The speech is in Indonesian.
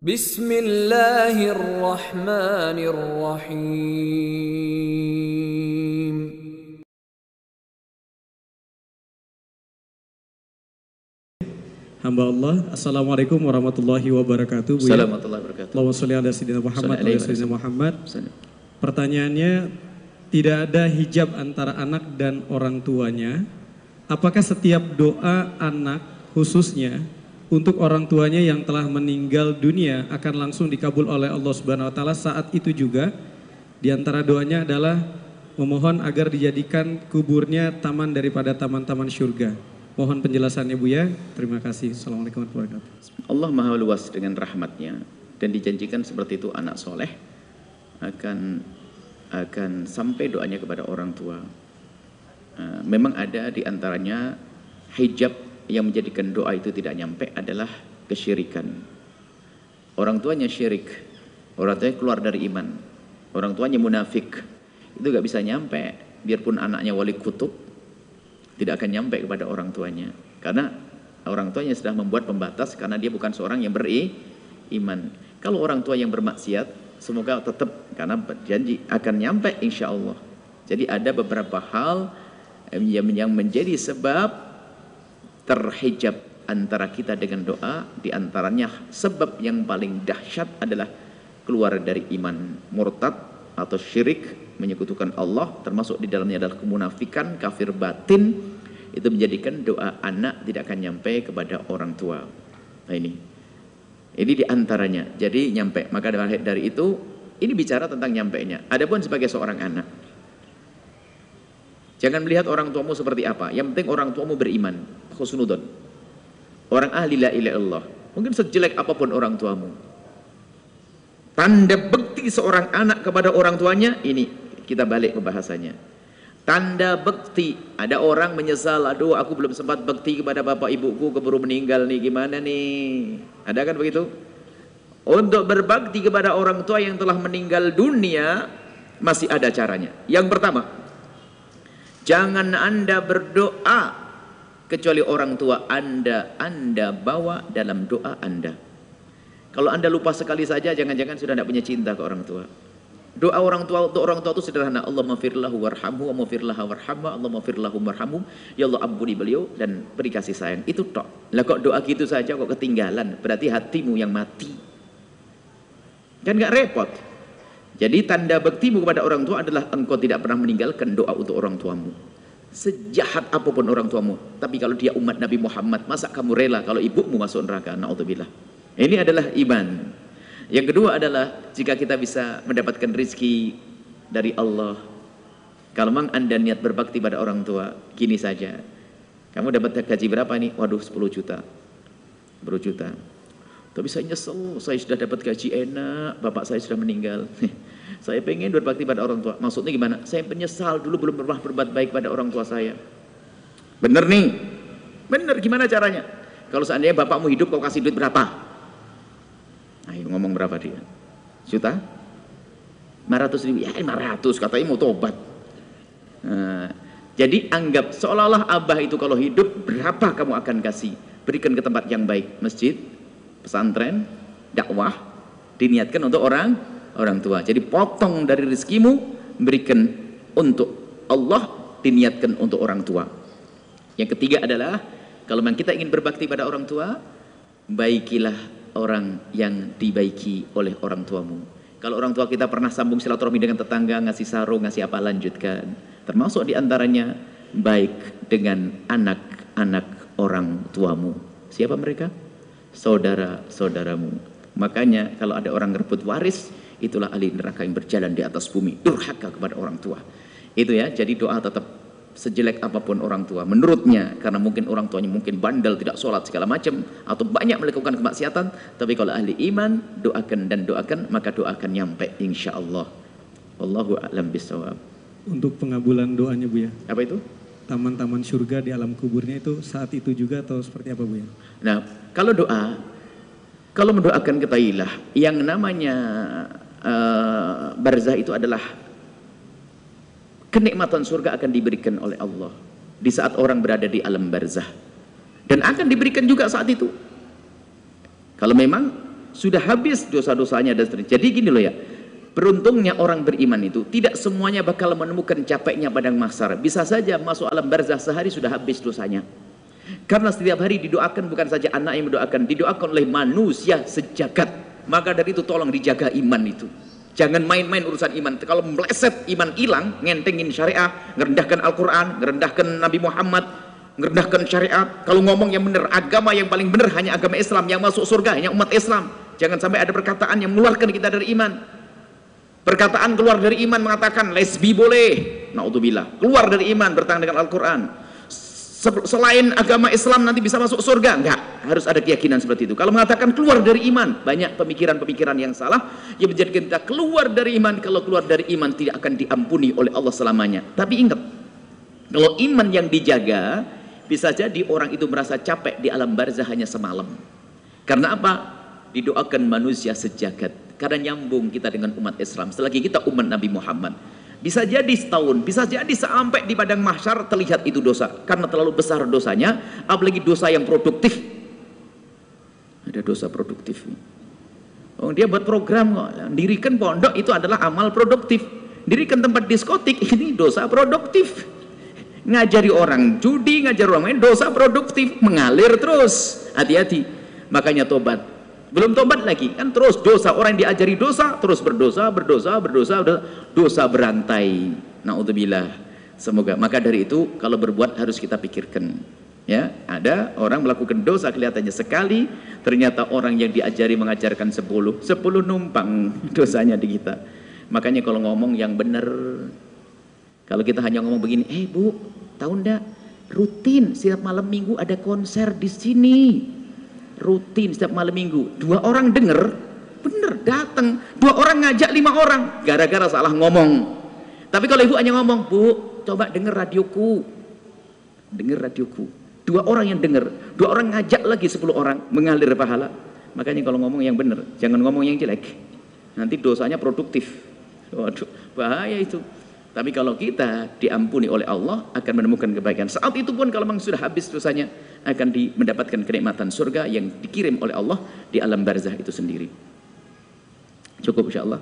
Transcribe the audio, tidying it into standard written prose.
Bismillahirrahmanirrahim. Hamba Allah, Assalamualaikum warahmatullahi wabarakatuh. Assalamualaikum warahmatullahi wabarakatuh. Allahumma sholli ala sayyidina Muhammad wa ala sayyidina Muhammad. Pertanyaannya, tidak ada hijab antara anak dan orang tuanya. Apakah setiap doa anak khususnya untuk orang tuanya yang telah meninggal dunia akan langsung dikabul oleh Allah Subhanahu wa taala? Saat itu juga di antara doanya adalah memohon agar dijadikan kuburnya taman daripada taman-taman surga. Mohon penjelasannya Buya. Terima kasih. Assalamualaikum warahmatullahi wabarakatuh. Allah Maha Luas dengan rahmatnya, dan dijanjikan seperti itu anak soleh akan sampai doanya kepada orang tua. Memang ada di antaranya hijab yang menjadikan doa itu tidak nyampe adalah kesyirikan. Orang tuanya syirik, orang tuanya keluar dari iman, orang tuanya munafik, itu gak bisa nyampe. Biarpun anaknya wali kutub, tidak akan nyampe kepada orang tuanya, karena orang tuanya sudah membuat pembatas, karena dia bukan seorang yang beriman. Kalau orang tua yang bermaksiat, semoga tetap, karena berjanji akan nyampe insya Allah. Jadi ada beberapa hal yang menjadi sebab terhijab antara kita dengan doa. Di antaranya sebab yang paling dahsyat adalah keluar dari iman, murtad atau syirik, menyekutukan Allah, termasuk di dalamnya adalah kemunafikan, kafir batin. Itu menjadikan doa anak tidak akan nyampe kepada orang tua. Nah ini di antaranya. Jadi nyampe. Maka dari itu, ini bicara tentang nyampenya. Adapun sebagai seorang anak, jangan melihat orang tuamu seperti apa. Yang penting orang tuamu beriman, husnudon, orang ahli la ilaha illallah. Mungkin sejelek apapun orang tuamu, tanda bekti seorang anak kepada orang tuanya, ini kita balik ke bahasanya. Tanda bekti. Ada orang menyesal, aduh aku belum sempat bekti kepada bapak ibuku, keburu meninggal nih, gimana nih? Ada kan begitu? Untuk berbakti kepada orang tua yang telah meninggal dunia, masih ada caranya. Yang pertama, jangan Anda berdoa kecuali orang tua Anda bawa dalam doa Anda. Kalau Anda lupa sekali saja, jangan-jangan sudah tidak punya cinta ke orang tua. Doa orang tua untuk orang tua itu sederhana. Allahumma firlahu warhamhu, Allahumma firlaha warhamha, Allahumma firlahu warhamhu. Ya Allah, ampuni beliau dan beri kasih sayang. Itu tok. Lah kok doa gitu saja kok ketinggalan? Berarti hatimu yang mati. Kan gak repot. Jadi tanda baktimu kepada orang tua adalah engkau tidak pernah meninggalkan doa untuk orang tuamu. Sejahat apapun orang tuamu. Tapi kalau dia umat Nabi Muhammad, masa kamu rela kalau ibumu masuk neraka? Na'udzubillah. Ini adalah iman. Yang kedua adalah jika kita bisa mendapatkan rezeki dari Allah. Kalau memang Anda niat berbakti pada orang tua, gini saja. Kamu dapat gaji berapa nih? Waduh, 10 juta. 10 juta. Tapi saya nyesel, saya sudah dapat gaji enak, bapak saya sudah meninggal. Saya pengen berbakti pada orang tua. Maksudnya gimana? Saya penyesal dulu belum pernah berbuat baik pada orang tua saya. Bener nih? Bener, gimana caranya? Kalau seandainya bapakmu hidup, kau kasih duit berapa? Ayo ngomong berapa dia? Juta? 500 ribu? Ya 500, katanya mau tobat. Jadi anggap seolah-olah abah itu kalau hidup, berapa kamu akan kasih? Berikan ke tempat yang baik. Masjid, pesantren, dakwah, diniatkan untuk orang tua. Jadi potong dari rezekimu, berikan untuk Allah, diniatkan untuk orang tua. Yang ketiga adalah, kalau memang kita ingin berbakti pada orang tua, baikilah orang yang dibaiki oleh orang tuamu. Kalau orang tua kita pernah sambung silaturahmi dengan tetangga, ngasih sarung, ngasih apa, lanjutkan. Termasuk diantaranya baik dengan anak-anak orang tuamu. Siapa mereka? Saudara-saudaramu. Makanya kalau ada orang ngerebut waris, itulah ahli neraka yang berjalan di atas bumi, durhaka kepada orang tua. Itu ya, jadi doa tetap sejelek apapun orang tua menurutnya, karena mungkin orang tuanya mungkin bandel, tidak sholat segala macam, atau banyak melakukan kemaksiatan, tapi kalau ahli iman, doakan, maka doakan nyampe insyaallah. Wallahu a'lam bishawab. Untuk pengabulan doanya Buya, apa itu? Taman-taman surga di alam kuburnya itu saat itu juga atau seperti apa Buya? Nah, kalau kalau mendoakan ketahuilah, yang namanya barzah itu adalah kenikmatan surga akan diberikan oleh Allah di saat orang berada di alam barzah, dan akan diberikan juga saat itu. Kalau memang sudah habis dosa-dosanya dan seterusnya. Jadi gini loh ya, beruntungnya orang beriman itu tidak semuanya bakal menemukan capeknya padang mahsyar. Bisa saja masuk alam barzah sehari sudah habis dosanya. Karena setiap hari didoakan, bukan saja anak yang mendoakan, didoakan oleh manusia sejagat. Maka dari itu tolong dijaga iman itu. Jangan main-main urusan iman. Kalau meleset iman hilang, ngentengin syariah, ngerendahkan Al-Quran, ngerendahkan Nabi Muhammad, ngerendahkan syariat. Kalau ngomong yang benar, agama yang paling benar hanya agama Islam, yang masuk surga hanya umat Islam. Jangan sampai ada perkataan yang mengeluarkan kita dari iman. Perkataan keluar dari iman mengatakan lesbi boleh, naudzubillah, keluar dari iman bertentangan dengan Al-Quran. Selain agama Islam nanti bisa masuk surga, enggak, harus ada keyakinan seperti itu. Kalau mengatakan keluar dari iman, banyak pemikiran-pemikiran yang salah yang menjadikan kita keluar dari iman. Kalau keluar dari iman tidak akan diampuni oleh Allah selamanya. Tapi ingat, kalau iman yang dijaga, bisa jadi orang itu merasa capek di alam barzah hanya semalam. Karena apa? Didoakan manusia sejagat. Karena nyambung kita dengan umat Islam. Selagi kita umat Nabi Muhammad, bisa jadi setahun, bisa jadi sampai di padang mahsyar terlihat itu dosa. Karena terlalu besar dosanya, apalagi dosa yang produktif. Ada dosa produktif. Oh, dia buat program kok. Dirikan pondok itu adalah amal produktif. Dirikan tempat diskotik, ini dosa produktif. Ngajari orang judi, ngajari orang main, dosa produktif. Mengalir terus. Hati-hati. Makanya tobat. Belum tobat lagi, kan terus dosa. Orang yang diajari dosa, terus berdosa, dosa berantai. Naudzubillah. Semoga. Maka dari itu, kalau berbuat harus kita pikirkan. Ya, ada orang melakukan dosa kelihatannya sekali, ternyata orang yang diajari mengajarkan 10 numpang dosanya di kita. Makanya kalau ngomong yang benar, kalau kita hanya ngomong begini, Bu, tahu ndak? Rutin setiap malam minggu ada konser di sini. Rutin setiap malam minggu. 2 orang denger, bener datang. 2 orang ngajak 5 orang, gara-gara salah ngomong. Tapi kalau ibu hanya ngomong, Bu, coba denger radioku, denger radioku. 2 orang yang denger, 2 orang ngajak lagi 10 orang, mengalir pahala. Makanya kalau ngomong yang bener, jangan ngomong yang jelek. Nanti dosanya produktif. Waduh, bahaya itu. Tapi kalau kita diampuni oleh Allah, akan menemukan kebaikan. Saat itu pun kalau memang sudah habis dosanya, akan mendapatkan kenikmatan surga yang dikirim oleh Allah di alam barzah itu sendiri. Cukup insya Allah.